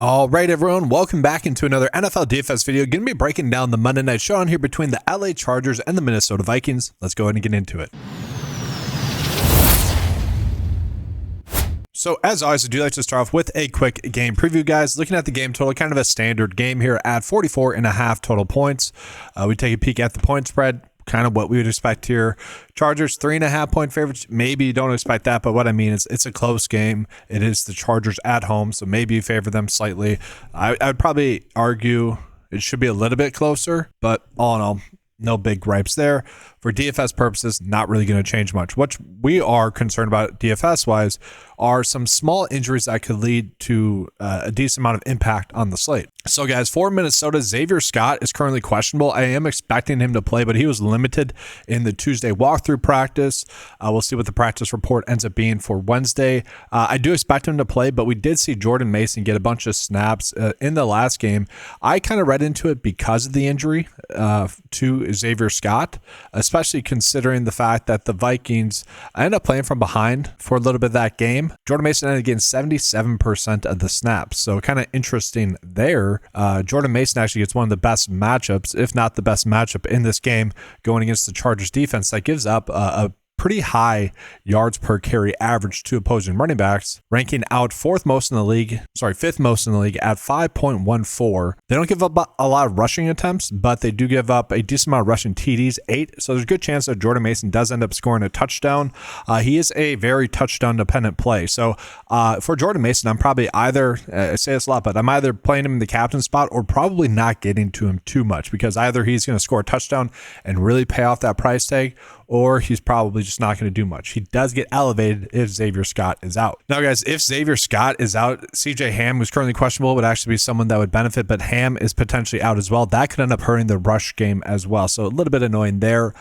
All right, everyone, welcome back into another NFL DFS video. Going to be breaking down the Monday night showdown here between the LA Chargers and the Minnesota Vikings. Let's go ahead and get into it. So as always, I do like to start off with a quick game preview, guys. Looking at the game total, kind of a standard game here at 44.5 total points. We take a peek at the point spread. Kind of what we would expect here. Chargers 3.5 point favorites. Maybe you don't expect that, but what I mean is it's a close game. It is the Chargers at home, so maybe you favor them slightly. I would probably argue it should be a little bit closer, but all in all, no big gripes there. For DFS purposes, not really going to change much. What we are concerned about DFS-wise are some small injuries that could lead to a decent amount of impact on the slate. So, guys, for Minnesota, Xavier Scott is currently questionable. I am expecting him to play, but he was limited in the Tuesday walkthrough practice. We'll see what the practice report ends up being for Wednesday. I do expect him to play, but we did see Jordan Mason get a bunch of snaps in the last game. I kind of read into it because of the injury to Xavier Scott, especially considering the fact that the Vikings ended up playing from behind for a little bit of that game. Jordan Mason ended up getting 77% of the snaps, so kind of interesting there. Jordan Mason actually gets one of the best matchups, if not the best matchup in this game, going against the Chargers defense that gives up a pretty high yards per carry average to opposing running backs, ranking out fifth most in the league at 5.14. They don't give up a lot of rushing attempts, but they do give up a decent amount of rushing TDs, 8. So there's a good chance that Jordan Mason does end up scoring a touchdown. He is a very touchdown dependent play. So for Jordan Mason, I'm probably either, I say this a lot, but I'm either playing him in the captain spot or probably not getting to him too much, because either he's going to score a touchdown and really pay off that price tag, or he's probably just not going to do much. He does get elevated if Xavier Scott is out. Now, guys, if Xavier Scott is out, CJ Ham, who's currently questionable, would actually be someone that would benefit, but Ham is potentially out as well. That could end up hurting the rush game as well. So a little bit annoying there.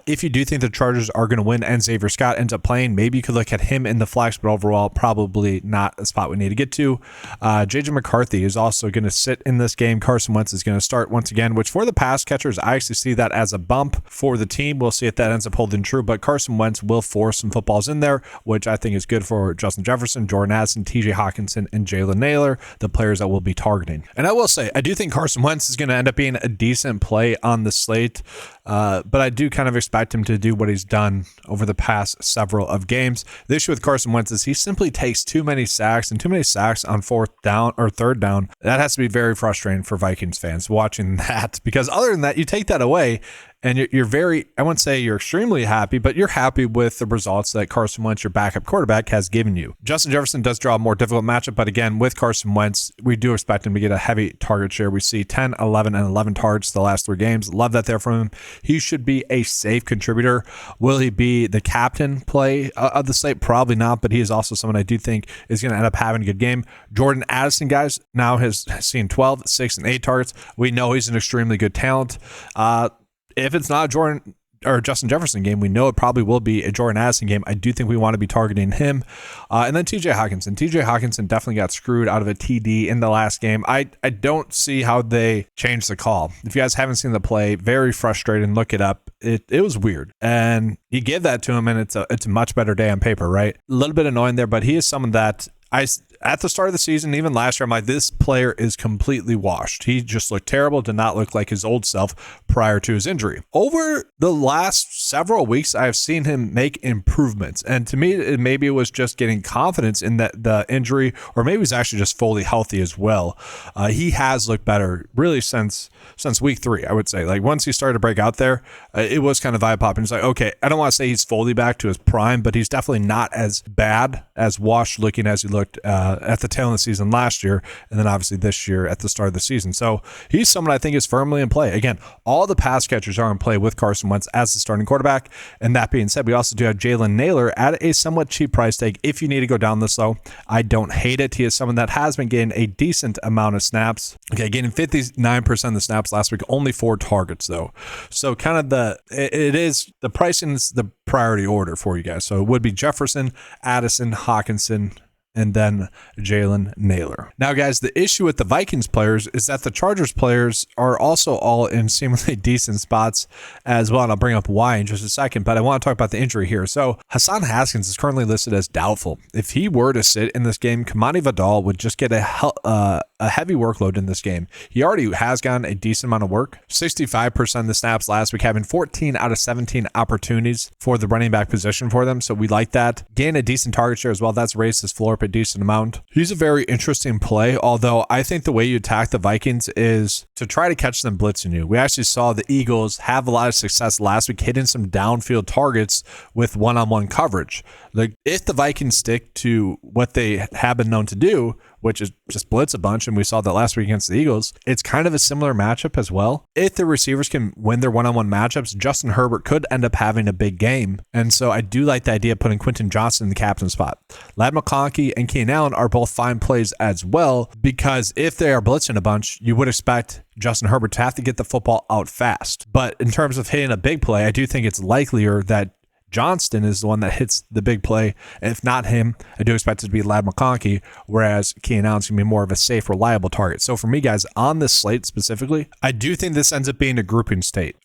If you do think the Chargers are going to win and Xavier Scott ends up playing, maybe you could look at him in the flex, but overall, probably not a spot we need to get to. JJ McCarthy is also going to sit in this game. Carson Wentz is going to start once again, which for the pass catchers, I actually see that as a bump for the team. We'll see if that ends up holding true, but Carson Wentz will force some footballs in there, which I think is good for Justin Jefferson, Jordan Addison, TJ Hawkinson, and Jalen Naylor, the players that we'll be targeting. And I will say, I do think Carson Wentz is going to end up being a decent play on the slate, but I do kind of expect him to do what he's done over the past several of games. The issue with Carson Wentz is he simply takes too many sacks, and too many sacks on fourth down or third down. That has to be very frustrating for Vikings fans watching that, because other than that, you take that away, and you're very, I wouldn't say you're extremely happy, but you're happy with the results that Carson Wentz, your backup quarterback, has given you. Justin Jefferson does draw a more difficult matchup, but again, with Carson Wentz, we do expect him to get a heavy target share. We see 10, 11, and 11 targets the last 3 games. Love that there from him. He should be a safe contributor. Will he be the captain play of the slate? Probably not, but he is also someone I do think is going to end up having a good game. Jordan Addison, guys, now has seen 12, 6, and 8 targets. We know he's an extremely good talent. If it's not a Jordan or Justin Jefferson game, we know it probably will be a Jordan Addison game. I do think we want to be targeting him. And then TJ Hawkinson. TJ Hawkinson definitely got screwed out of a TD in the last game. I don't see how they changed the call. If you guys haven't seen the play, very frustrating. Look it up. It was weird. And you give that to him, and it's a much better day on paper, right? A little bit annoying there, but he is someone that at the start of the season, even last year, I'm like, this player is completely washed. He just looked terrible, did not look like his old self prior to his injury. Over the last several weeks, I've seen him make improvements. And to me, maybe it was just getting confidence in that the injury, or maybe he's actually just fully healthy as well. He has looked better really since week 3, I would say. Like once he started to break out there, it was kind of eye-popping. It's like, okay, I don't want to say he's fully back to his prime, but he's definitely not as bad, as washed looking as he looked at the tail of the season last year, and then obviously this year at the start of the season. So he's someone I think is firmly in play. Again, all the pass catchers are in play with Carson Wentz as the starting quarterback. And that being said, we also do have Jalen Naylor at a somewhat cheap price tag if you need to go down this low. I don't hate it. He is someone that has been getting a decent amount of snaps. Okay, getting 59% of the snaps last week, only 4 targets though. So kind of the pricing is the priority order for you guys. So it would be Jefferson, Addison, Hawkinson, and then Jalen Naylor. Now, guys, the issue with the Vikings players is that the Chargers players are also all in seemingly decent spots as well, and I'll bring up why in just a second, but I want to talk about the injury here. So Hassan Haskins is currently listed as doubtful. If he were to sit in this game, Kamani Vidal would just get a a heavy workload in this game. He already has gotten a decent amount of work. 65% of the snaps last week, having 14 out of 17 opportunities for the running back position for them. So we like that. Gain a decent target share as well. That's raised his floor up a decent amount. He's a very interesting play, although I think the way you attack the Vikings is to try to catch them blitzing you. We actually saw the Eagles have a lot of success last week hitting some downfield targets with one-on-one coverage. Like, if the Vikings stick to what they have been known to do, which is just blitz a bunch, and we saw that last week against the Eagles, it's kind of a similar matchup as well. If the receivers can win their one-on-one matchups, Justin Herbert could end up having a big game. And so I do like the idea of putting Quentin Johnson in the captain spot. Ladd McConkey and Keenan Allen are both fine plays as well, because if they are blitzing a bunch, you would expect Justin Herbert to have to get the football out fast. But in terms of hitting a big play, I do think it's likelier that Johnston is the one that hits the big play. And if not him, I do expect it to be Ladd McConkey, whereas Keenan Allen's going to be more of a safe, reliable target. So for me, guys, on this slate specifically, I do think this ends up being a grouping slate.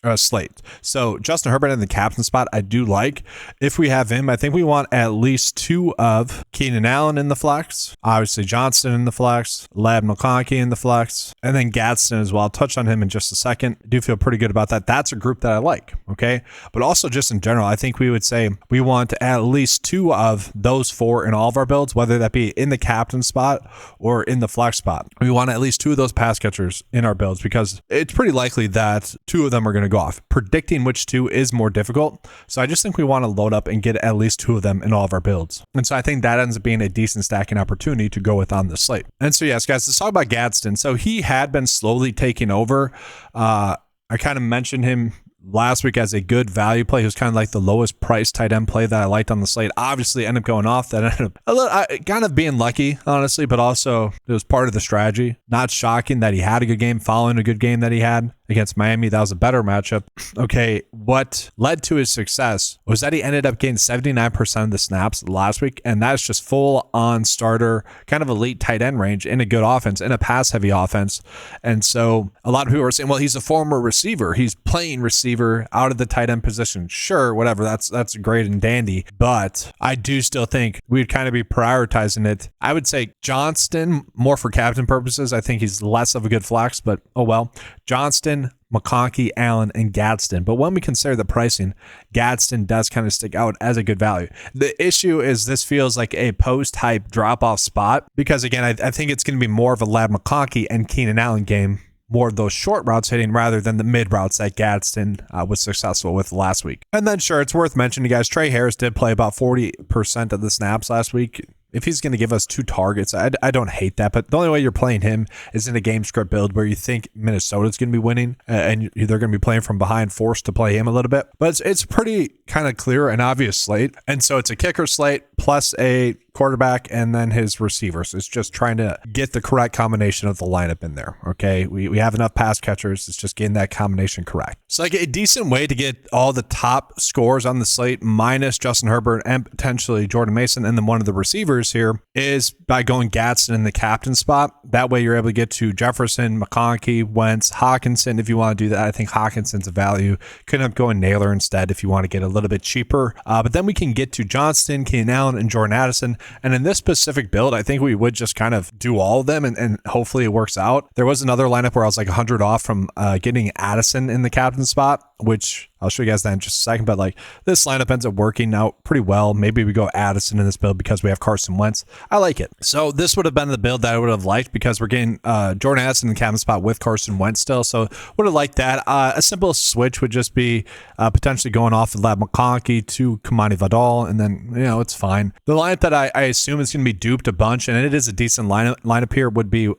So Justin Herbert in the captain spot, I do like. If we have him, I think we want at least two of Keenan Allen in the flex, obviously Johnston in the flex, Ladd McConkey in the flex, and then Gadsden as well. I'll touch on him in just a second. I do feel pretty good about that. That's a group that I like, okay? But also just in general, I think we would say we want at least two of those four in all of our builds, whether that be in the captain spot or in the flex spot. We want at least two of those pass catchers in our builds because it's pretty likely that two of them are going to go off. Predicting which two is more difficult. So I just think we want to load up and get at least two of them in all of our builds. And so I think that ends up being a decent stacking opportunity to go with on the slate. And so yes, guys, let's talk about Gadsden. So he had been slowly taking over. I kind of mentioned him last week as a good value play. He was kind of like the lowest price tight end play that I liked on the slate. Obviously ended up going off. That ended up kind of being lucky, honestly, but also it was part of the strategy. Not shocking that he had a good game following a good game that he had against Miami. That was a better matchup. Okay, what led to his success was that he ended up getting 79% of the snaps last week, and that's just full on starter, kind of elite tight end range in a good offense, in a pass heavy offense. And so a lot of people are saying, well, he's a former receiver. He's playing receiver out of the tight end position. Sure, whatever. That's great and dandy, but I do still think we'd kind of be prioritizing it. I would say Johnston more for captain purposes. I think he's less of a good flex, but oh well. Johnston, McConkey, Allen, and Gadsden. But when we consider the pricing, Gadsden does kind of stick out as a good value. The issue is this feels like a post-hype drop-off spot because, again, I think it's going to be more of a Ladd McConkey and Keenan Allen game, more of those short routes hitting rather than the mid routes that Gadsden was successful with last week. And then, sure, it's worth mentioning, guys, Trey Harris did play about 40% of the snaps last week. If he's going to give us two targets, I don't hate that. But the only way you're playing him is in a game script build where you think Minnesota's going to be winning and they're going to be playing from behind, forced to play him a little bit. But it's pretty kind of clear and obvious slate. And so it's a kicker slate plus a quarterback and then his receivers. It's just trying to get the correct combination of the lineup in there. Okay, we have enough pass catchers. It's just getting that combination correct. So like a decent way to get all the top scores on the slate minus Justin Herbert and potentially Jordan Mason and then one of the receivers here is by going Gadsden in the captain spot. That way you're able to get to Jefferson, McConkey, Wentz, Hawkinson if you want to do that. I think Hawkinson's a value. Could end up going Naylor instead if you want to get a little bit cheaper. But then we can get to Johnston, Keenan Allen, and Jordan Addison. And in this specific build, I think we would just kind of do all of them and hopefully it works out. There was another lineup where I was like 100 off from getting Addison in the captain spot, which I'll show you guys that in just a second. But like this lineup ends up working out pretty well. Maybe we go Addison in this build because we have Carson Wentz. I like it. So this would have been the build that I would have liked because we're getting Jordan Addison in the captain spot with Carson Wentz still. So would have liked that. A simple switch would just be potentially going off of Ladd McConkey to Kamani Vidal, and then it's fine. The lineup that I assume is going to be duped a bunch, and it is a decent lineup here, would be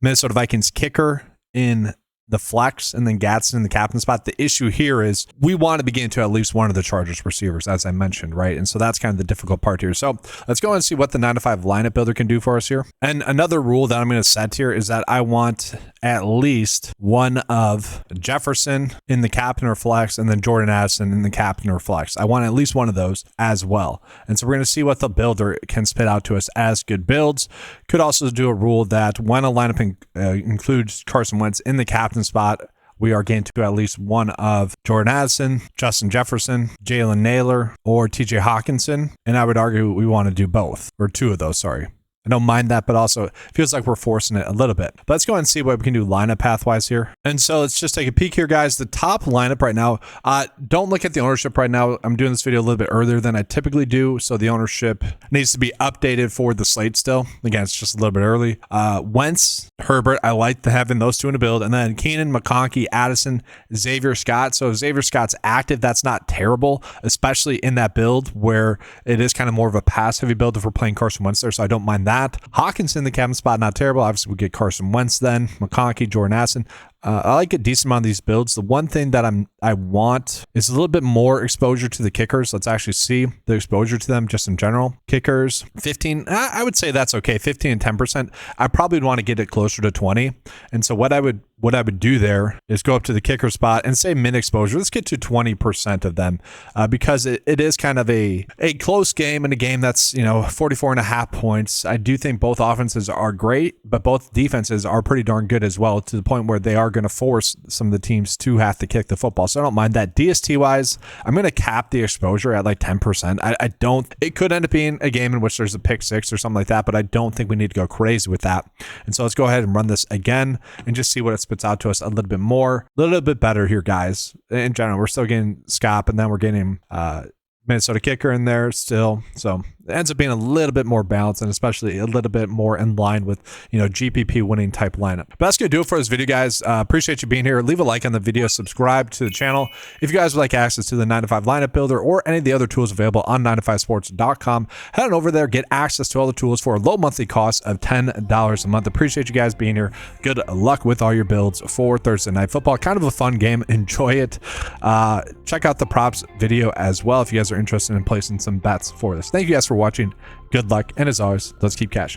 Minnesota Vikings kicker in the flex and then Gadsden in the captain spot. The issue here is we want to begin to at least one of the Chargers receivers, as I mentioned, right? And so that's kind of the difficult part here. So let's go and see what the 9-to-5 lineup builder can do for us here. And another rule that I'm going to set here is that I want at least one of Jefferson in the captain or flex and then Jordan Addison in the captain or flex. I want at least one of those as well. And so we're going to see what the builder can spit out to us as good builds. Could also do a rule that when a lineup includes Carson Wentz in the captain spot, we are getting to at least one of Jordan Addison, Justin Jefferson, Jalen Naylor, or TJ Hawkinson. And I would argue we want to do both, or two of those, sorry. I don't mind that, but also it feels like we're forcing it a little bit. But let's go ahead and see what we can do lineup pathwise here. And so let's just take a peek here, guys. The top lineup right now, don't look at the ownership right now. I'm doing this video a little bit earlier than I typically do, so the ownership needs to be updated for the slate still. Again, it's just a little bit early. Wentz, Herbert, I like having those two in a build, and then Keenan, McConkey, Addison, Xavier Scott. So if Xavier Scott's active, that's not terrible, especially in that build where it is kind of more of a pass-heavy build if we're playing Carson Wentz there, so I don't mind that. Hawkinson, the captain spot, not terrible. Obviously, we get Carson Wentz then, McConkey, Jordan Addison. I like a decent amount of these builds. The one thing that I want is a little bit more exposure to the kickers. Let's actually see the exposure to them just in general. Kickers, 15. I would say that's okay. 15 and 10%. I probably would want to get it closer to 20. And so what I would do there is go up to the kicker spot and say min exposure. Let's get to 20% of them because it is kind of a close game and a game that's, 44.5 points. I do think both offenses are great, but both defenses are pretty darn good as well, to the point where they are going to force some of the teams to have to kick the football. So I don't mind that. DST wise, I'm going to cap the exposure at like 10%. I don't, it could end up being a game in which there's a pick six or something like that, but I don't think we need to go crazy with that. And so let's go ahead and run this again and just see what it spits out to us a little bit more, a little bit better here, guys. In general, we're still getting Scott, and then we're getting Minnesota kicker in there still. So it ends up being a little bit more balanced and especially a little bit more in line with, GPP winning type lineup. But that's going to do it for this video, guys. Appreciate you being here. Leave a like on the video, subscribe to the channel. If you guys would like access to the 9-to-5 lineup builder or any of the other tools available on 9to5sports.com, head on over there, get access to all the tools for a low monthly cost of $10 a month. Appreciate you guys being here. Good luck with all your builds for Thursday Night Football. Kind of a fun game. Enjoy it. Check out the props video as well if you guys are interested in placing some bets for this. Thank you guys for watching. Good luck, and as always, let's keep cashing.